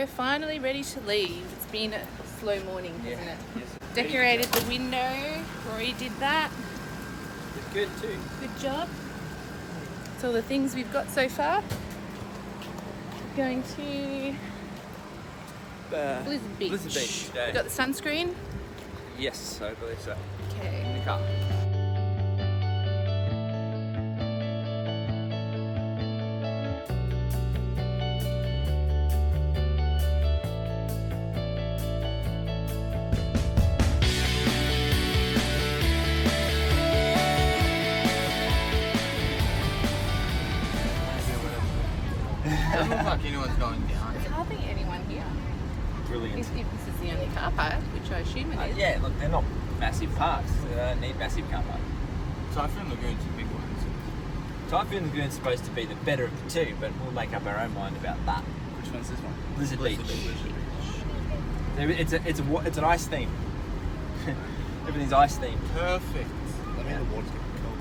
we're finally ready to leave. It's been a slow morning, hasn't it? Yes. Decorated the window. Rory did that. It's good too. Good job. That's all the things we've got so far. We're going to Blizzard Beach. Blizzard Beach today. We've got the sunscreen. Yes, I believe so. Okay. In the car. Doesn't look like anyone's going down. There's hardly anyone here. Brilliant. If this is the only car park, which I assume it is. Yeah, look, they're not massive parks. They don't need massive car parks. Typhoon Lagoon's a big one. Typhoon Lagoon's supposed to be the better of the two, but we'll make up our own mind about that. Which one's this one? Blizzard Beach. It's an ice theme. Everything's ice themed. Perfect. I mean, the water's getting cold.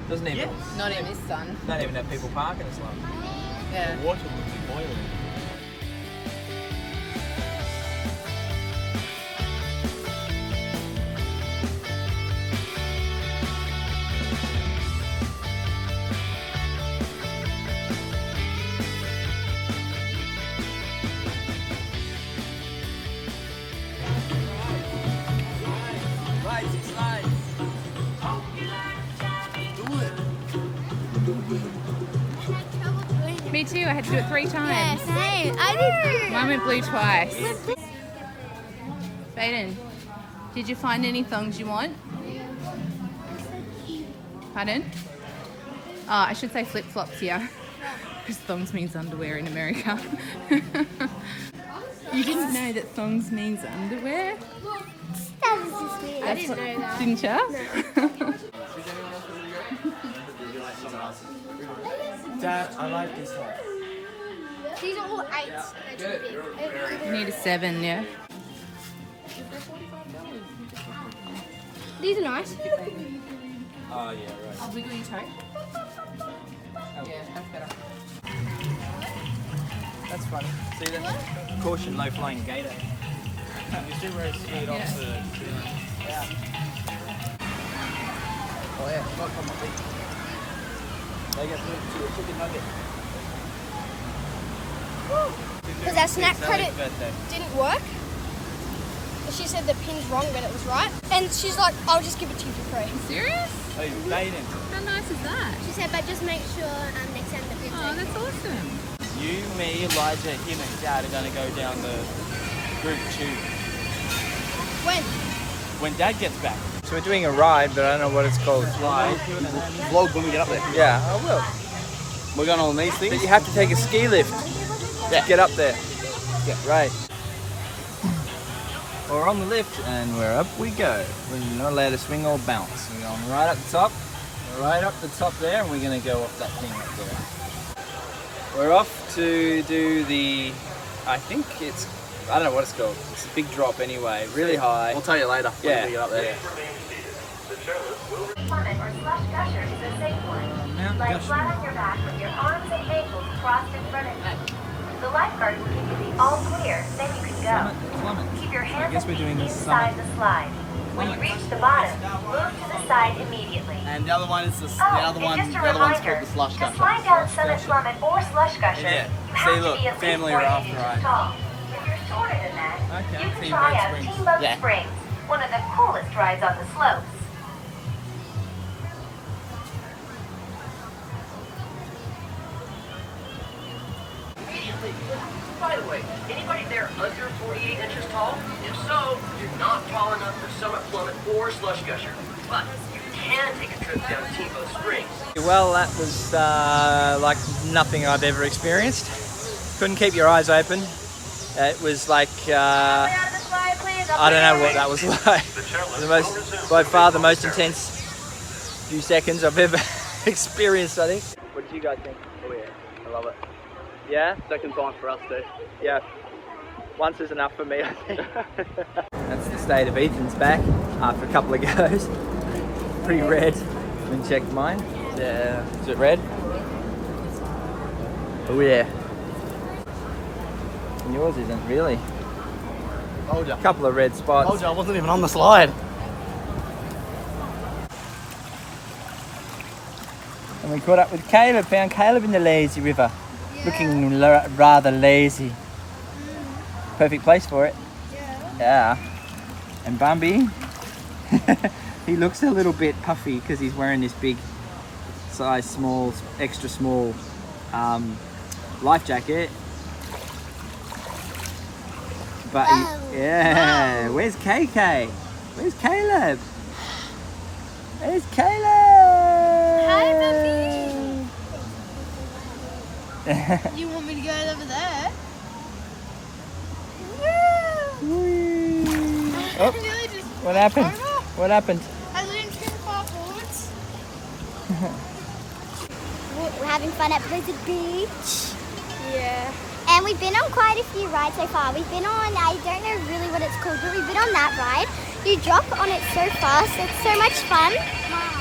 Doesn't even. Yes. Not in this sun. Don't even have people parking as long. Yeah. The water will be boiling. Me too, I had to do it 3 times. Yeah, same. I did. Mine went blue twice. Baden, did you find any thongs you want? Pardon? Oh, I should say flip-flops here. Because thongs means underwear in America. You didn't know that thongs means underwear? That was just weird. I didn't know that. Didn't you? Dad, I like this one. These are all 8s and they're too big. You need a 7, yeah? These are nice. Oh, yeah, right. I'll wiggle your toe. Yeah, that's better. That's funny. See that? Caution, low-flying gator. You see where it's slid Yeah. off the... Yeah. Oh, yeah. Not from my feet. They get moved to a chicken nugget. Because our snack credit Birthday. didn't work. She said the pin's wrong, but it was right. And she's like, I'll just give it to you for free. Serious? Oh, Baden. How nice is that? She said, but just make sure next time the pin's Oh, that's awesome. You, me, Elijah, him and Dad are going to go down the group tube when Dad gets back. So we're doing a ride, but I don't know what it's called. Ride. Vlog when we get up there. Yeah, I will. We're going on these But things. you have to take a ski lift to get up there. Yeah, right. We're on the lift and we're up we go. We're not allowed to swing or bounce. We're going right up the top. Right up the top there, and we're going to go off that thing up there. We're off to do the, I think it's, I don't know what it's called. It's a big drop anyway, really high. We'll tell you later when we get up there. Yeah. Plummet or slush gusher is a safe one. Mount Lie Gusher. flat on your back with your arms and ankles crossed in front of you. The lifeguard will give you the all clear, then you can go. Plummet. Keep your hands guess and we're doing feet the inside summit. the slide. When you reach the bottom, move to the side immediately. And the other one is the Oh, other and one. just a The other one's reminder, called the slush to gusher. slide down Summit Plummet or Slush Gusher, Yeah. you have See, to look, be at family least 40 are after inches right. tall. If you're shorter than that, Okay, you can Team try Bug out Springs. Team Bug Yeah. Springs, one of the coolest rides on the slopes. By the way, anybody there under 48 inches tall? If so, you're not tall enough for Summit Plummet or Slush Gusher. But you can take a trip down Teambo Springs. Well, that was like nothing I've ever experienced. Couldn't keep your eyes open. It was like, I don't know what that was like. By far the most intense few seconds I've ever experienced, I think. What did you guys think? Oh yeah, I love it. Yeah? Second time for us too. Yeah. Once is enough for me, I think. That's the state of Ethan's back after a couple of goes. Pretty red. Let me check mine. Yeah. Is it red? Oh yeah. And yours isn't really. Told ya. A couple of red spots. Told ya, I wasn't even on the slide. And we caught up with Caleb, found Caleb in the lazy river. Looking rather lazy. Perfect place for it. Yeah. And Bambi, he looks a little bit puffy because he's wearing this big size small, extra small life jacket. But yeah, where's KK? Where's Caleb? Where's Caleb? Hi, Buffy. You want me to go over there? Oh, what happened? What happened? I leaned too far forwards. We're having fun at Blizzard Beach. Yeah. And we've been on quite a few rides so far. We've been on, I don't know really what it's called, but we've been on that ride. You drop on it so fast, it's so much fun.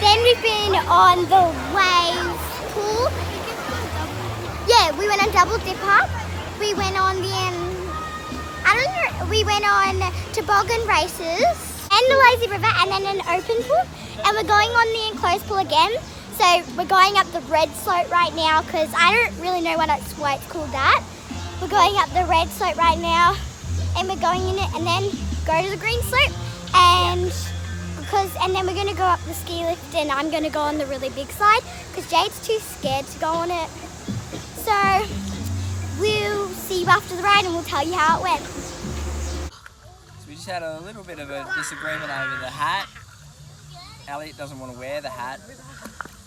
Then we've been on the wave pool. Yeah, we went on Double Dipper. We went on the, we went on toboggan races and the lazy river and then an open pool. And we're going on the enclosed pool again. So we're going up the red slope right now because I don't really know why it's called that. We're going up the red slope right now and we're going in it and then go to the green slope and then we're going to go up the ski lift and I'm going to go on the really big slide because Jade's too scared to go on it. So we'll see you after the ride and we'll tell you how it went. So we just had a little bit of a disagreement over the hat. Elliott doesn't want to wear the hat.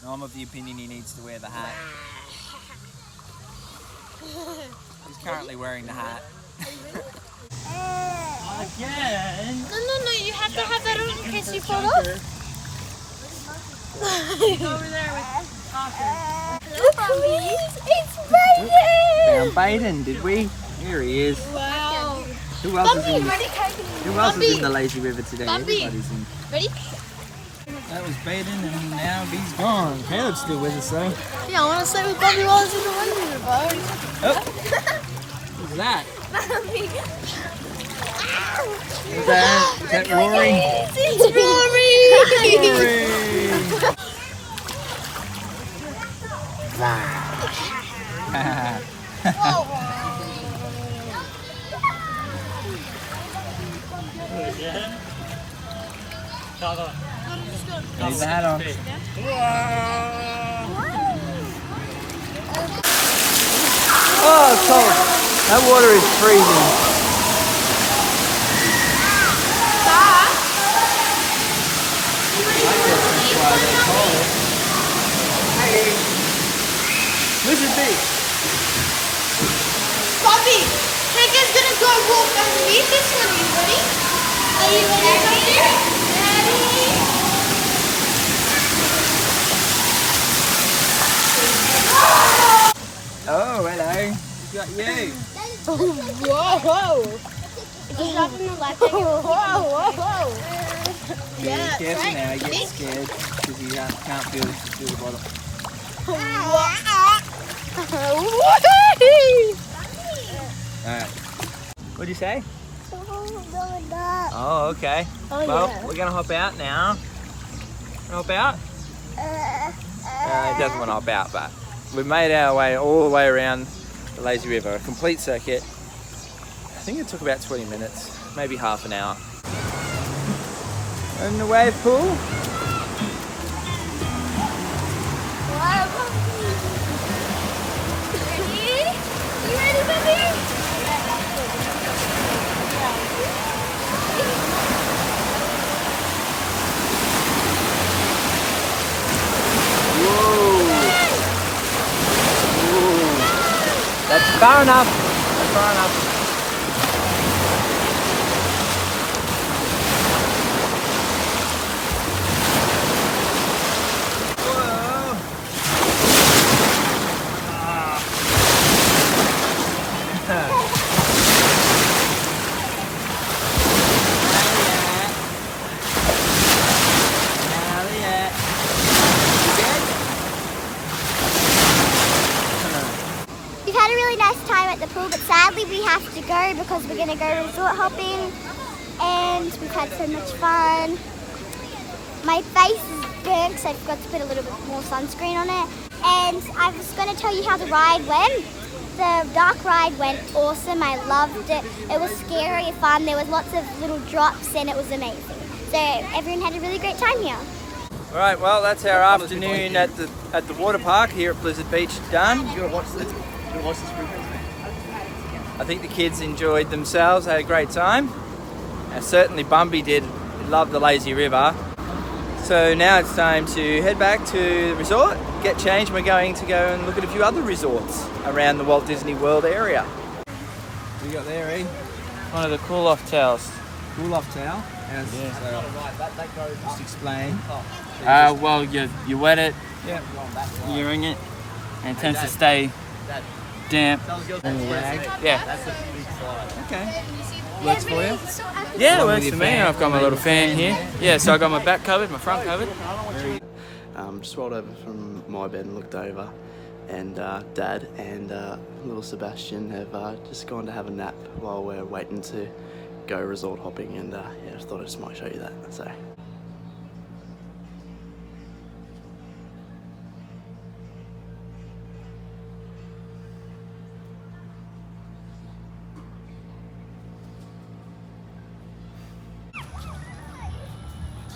And I'm of the opinion he needs to wear the hat. He's currently wearing the hat. Again? No, you have to have that on in case you fall off. Over there with coffee. It's Baden! Found Baden, did we? Here he is. Wow. Who else is in? Ready? Who else is in the lazy river today? Bambi. Everybody's in. Ready? That was Baden, and now he's gone. Caleb's still with us though. Yeah, I want to stay with Bobby while it's in the lazy river. Oh, who's that? Bambi. Is that Rori? It's Rory! Rori! Leave the hat on. Oh, it's cold. That water is freezing. Listen, Beach. Bobby, Hecker's gonna go walk underneath this one. Are you ready? Are you ready? Ready? Oh, hello. We've got you. Whoa! Just up in the left. Whoa! Yeah, be careful now. He gets scared because he can't feel the bottom. Alright. What'd you say? Oh, okay. Well, we're going to hop out now. Hop out? He doesn't want to hop out, but we've made our way all the way around the lazy river, a complete circuit. I think it took about 20 minutes, maybe half an hour. In the wave pool. You ready, baby? That's far enough. That's far enough. We've had a really nice time at the pool, but sadly we have tired because we're going to go resort hopping and we've had so much fun. My face is burnt because I forgot to put a little bit more sunscreen on it. And I was going to tell you how the ride went. The dark ride went awesome. I loved it. It was scary fun. There was lots of little drops and it was amazing. So everyone had a really great time here. All right, well, that's our afternoon at the water park here at Blizzard Beach done. I think the kids enjoyed themselves, had a great time. Certainly Bumby did love the lazy river. So now it's time to head back to the resort, get changed. We're going to go and look at a few other resorts around the Walt Disney World area. What you got there, E? One of the cool-off towels. Cool-off towel? Yes. Yeah. So, just explain. Well, you wet it, Yeah. you wring it, and it tends to stay damp. Rag. Yeah. Okay. Works for you? Yeah, it Along works with for your me. fan. I've got my little fan here. Yeah, so I got my back covered, my front covered. Just rolled over from my bed and looked over, and Dad and little Sebastian have just gone to have a nap while we're waiting to go resort hopping, and yeah, I just thought I just might show you that. So.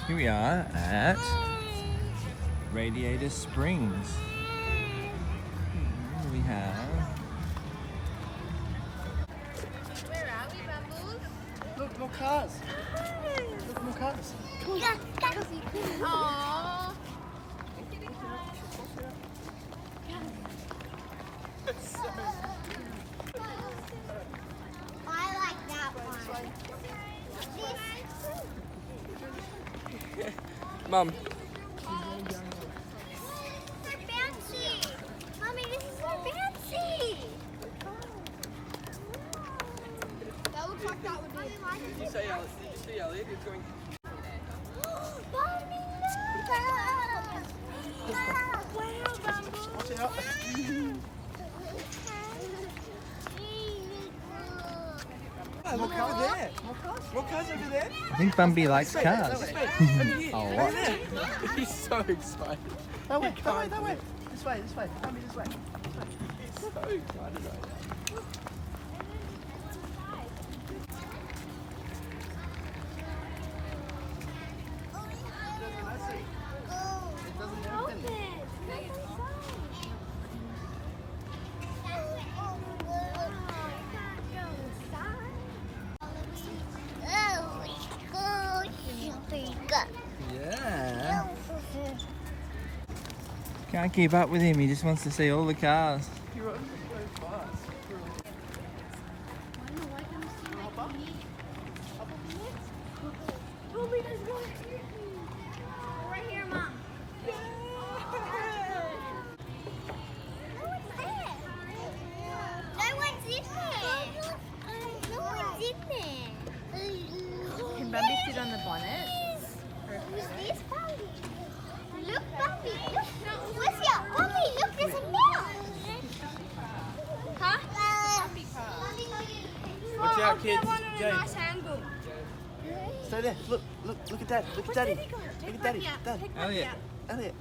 Here we are at Radiator Springs. Here we have... Look, more cars. Look, more cars. Aww. I like that one. Mum. So fancy. Mommy, this is so fancy. That looks like that would be. Did you see Elliott? He's going... Mommy, Watch out. More cars there. More cars over there. I think Bumby likes cars. Oh, what? He's so excited. That way. This way. Come this way. He's so excited. Yeah. Can't keep up with him. He just wants to see all the cars. He runs so fast. Right here, Mom. No one's in there. No one's in there. Can Bumby sit on the bonnet? Who's this, Bumby? Look, Bumby. Look. Where's your Bumby? Look, there's a mouse. Huh? Watch out, kids. Jade. Nice angle. Stay there. Look at Dad. Look at Daddy. Look at Daddy. Dad. Elliot. Elliot.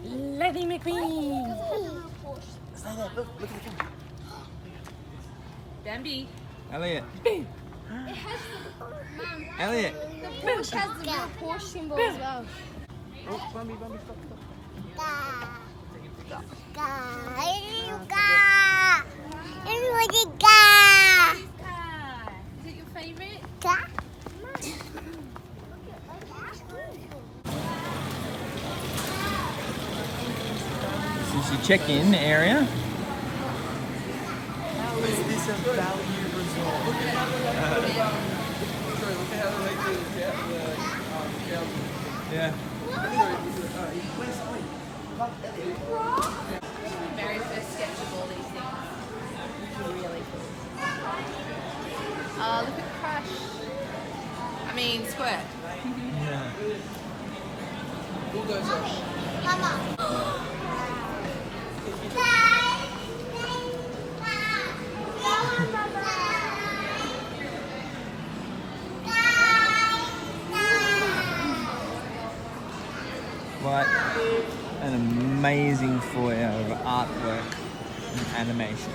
Letty McQueen. Stay there. Look at the camera. Bambi. Elliot. It has Elliot. the Porsche has the real Porsche symbol as well. Oh, Bumby, stop. Everybody Is it your favourite? This is your check-in area. How is this a value resort? Yeah. Very first sketch of all these things. Really cool. Oh, look at Crush. I mean, Squirt. Yeah. Mama. an amazing foyer of artwork and animation.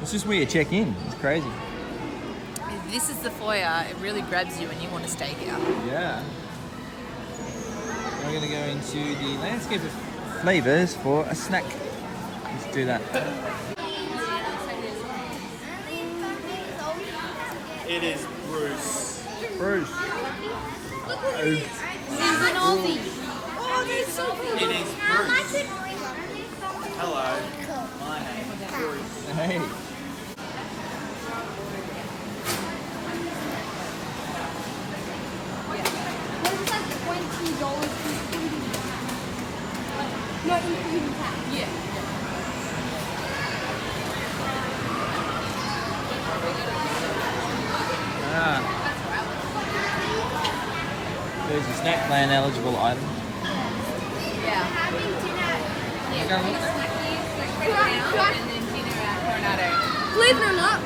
It's just where you check in. It's crazy. This is the foyer. It really grabs you and you want to stay here. Yeah. We're going to go into the landscape of flavours for a snack. Let's do that. It is Bruce. Bruce. He's an Aussie. Oh, that's so cool. It is Bruce. Hello. My name is Bruce. Hey. What is like $20 including not including tax? Yeah. There's a snack plan eligible item. Yeah. You gonna look? And then dinner at Coronado. Believe it or not.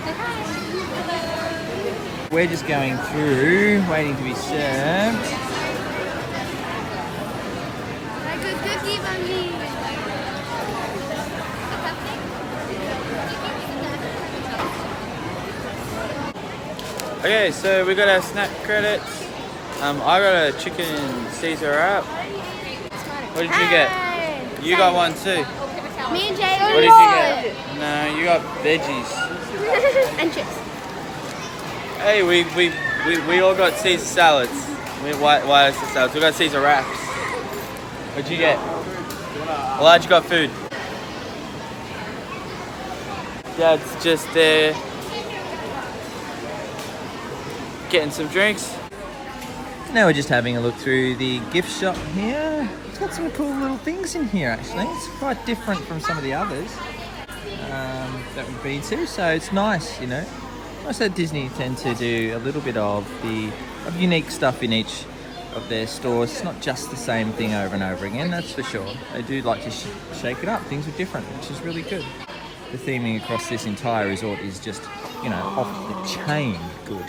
We're just going through, waiting to be served. Like a cookie bunny. Okay, so we got our snack credits. I got a chicken Caesar wrap. What did you get? You got one too. Me and Jay What did you get? No, you got veggies. and chips. Hey, we all got Caesar salads. Why is the salads? We got Caesar wraps. What'd you get? Elijah got food. Dad's just there getting some drinks. Now we're just having a look through the gift shop here. It's got some cool little things in here actually. It's quite different from some of the others that we've been to, so it's nice, you know. I said Disney tend to do a little bit of unique stuff in each of their stores. It's not just the same thing over and over again, that's for sure. They do like to shake it up. Things are different, which is really good. The theming across this entire resort is just, you know, off the chain good.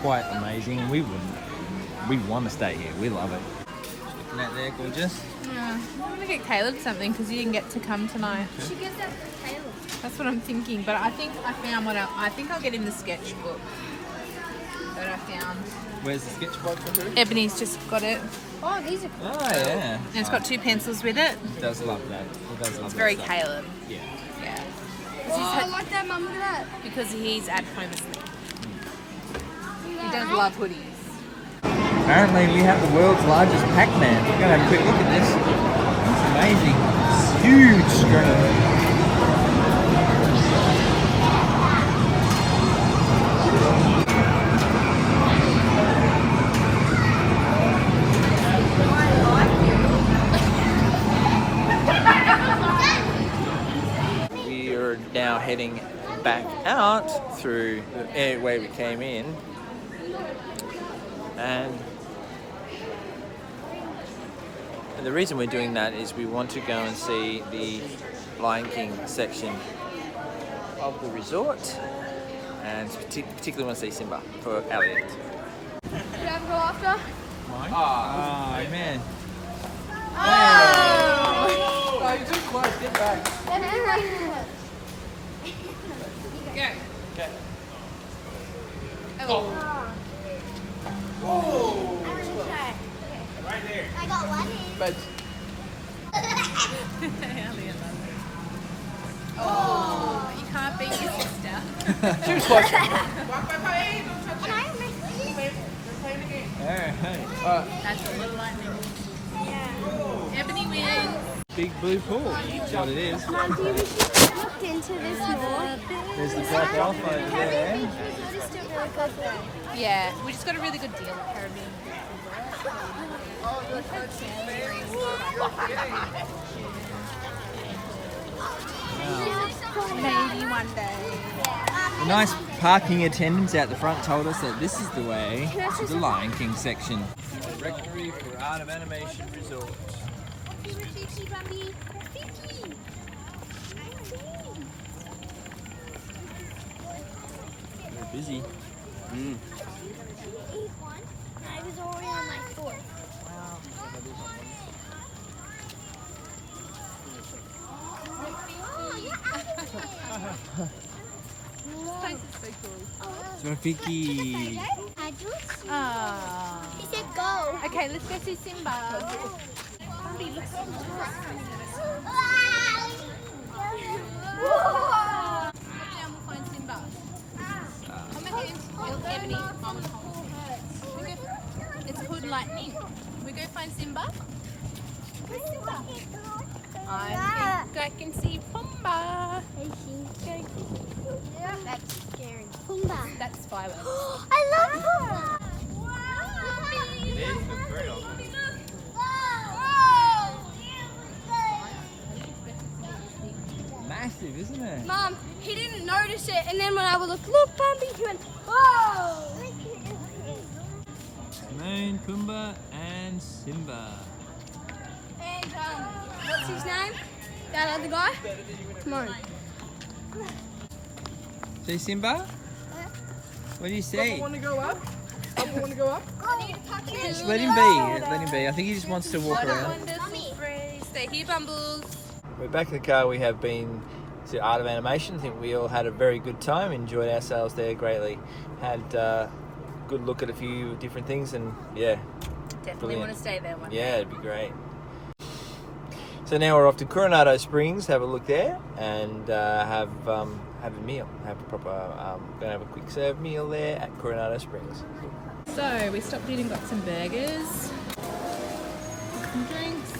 Quite amazing, and we want to stay here. We love it. Looking at there, gorgeous. Yeah. I'm going to get Caleb something because you didn't get to come tonight. She gives that to Caleb. That's what I'm thinking, but I think I found what I think I'll get him the sketchbook that I found. Where's the sketchbook for who? Ebony's just got it. Oh, these are cool. Oh yeah. And it's got 2 pencils with it. It does love that. It does love It's very that stuff. Caleb. Yeah. Yeah. Oh, I like that, Mum. Look at that. Because he's at home asleep. He does love hoodies. Apparently we have the world's largest Pac-Man. We're gonna have a quick look at this. It's amazing. It's huge screen. We are now heading back out through the way we came in. And the reason we're doing that is we want to go and see the Lion King section of the resort, and particularly want to see Simba for Elliott. Should I have a go after? Oh man. Oh, you're too close. Get back. Go. Okay. Oh. Right there. I got one in. But Oh, you can't beat your sister. too close. Alright. That's a little lightning. Ebony wins. Big blue pool. That's what it is. Mum, do you wish you looked into this more? There's the black elf over there. Just a really good one. Yeah, we just got a really good deal at Caribbean. Maybe one day. The nice parking attendants out the front told us that this is the way to the Lion King section. Rectory for Art of Animation Resort. They're busy. I was already on my fourth. Rafiki. He said go. Okay, let's go see Simba. Bambi, look so We'll find Simba. Come again. Ebony. It's called lightning. We go find Simba. Where's Simba? I think I can see Pumba. That's scary. Pumbaa. That's fireworks. I love Pumbaa. Massive, isn't it? Mom, he didn't notice it, and then when I would look, Bambi, he went, whoa! Timon, Pumbaa, and Simba. And, what's his name? That other guy? Come on. See Simba? What do you see? Want to go up? Want to go up? Just let him be. Let him be. I think he just wants to walk around. Wonderful phrase. Stay here, Bumbles. We're back in the car. We have been to Art of Animation. I think we all had a very good time. Enjoyed ourselves there greatly. Had a good look at a few different things, and yeah, Definitely brilliant. want to stay there one Yeah, it'd be great. So now we're off to Coronado Springs. Have a look there and have a meal. Have a proper. Gonna have a quick serve meal there at Coronado Springs. So we stopped eating, got some burgers, some drinks.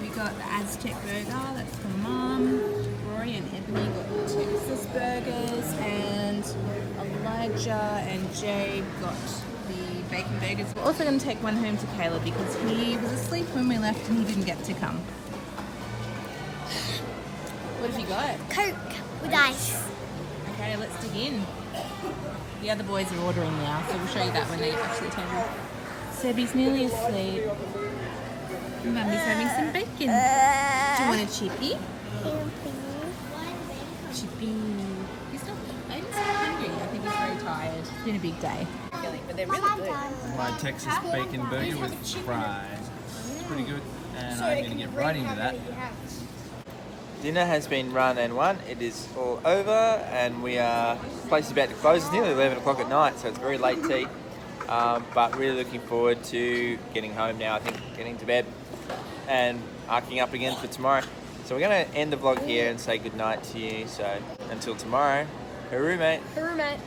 We got the Aztec burger, that's for Mum. Rory and Ebony got the Texas burgers, and Elijah and Jade got the bacon burgers. We're also going to take one home to Caleb because he was asleep when we left and he didn't get to come. What have you got? Coke with ice. Okay, let's dig in. The other boys are ordering now, so we'll show you that when they get back to the table. Sebby's nearly asleep. And Mummy's having some bacon. Do you want a chippy? Chippy. He's not hungry. I think he's very tired. It's been a big day. But they're really good. My Texas bacon burger with fries. It's pretty good, and I'm going to get right into that. Dinner has been run and won. It is all over, and the place is about to close. It's nearly 11 o'clock at night, so it's very late tea. But really looking forward to getting home now. I think getting to bed and arcing up again for tomorrow. So we're going to end the vlog here and say goodnight to you. So until tomorrow, hooroo mate. Hooroo, mate.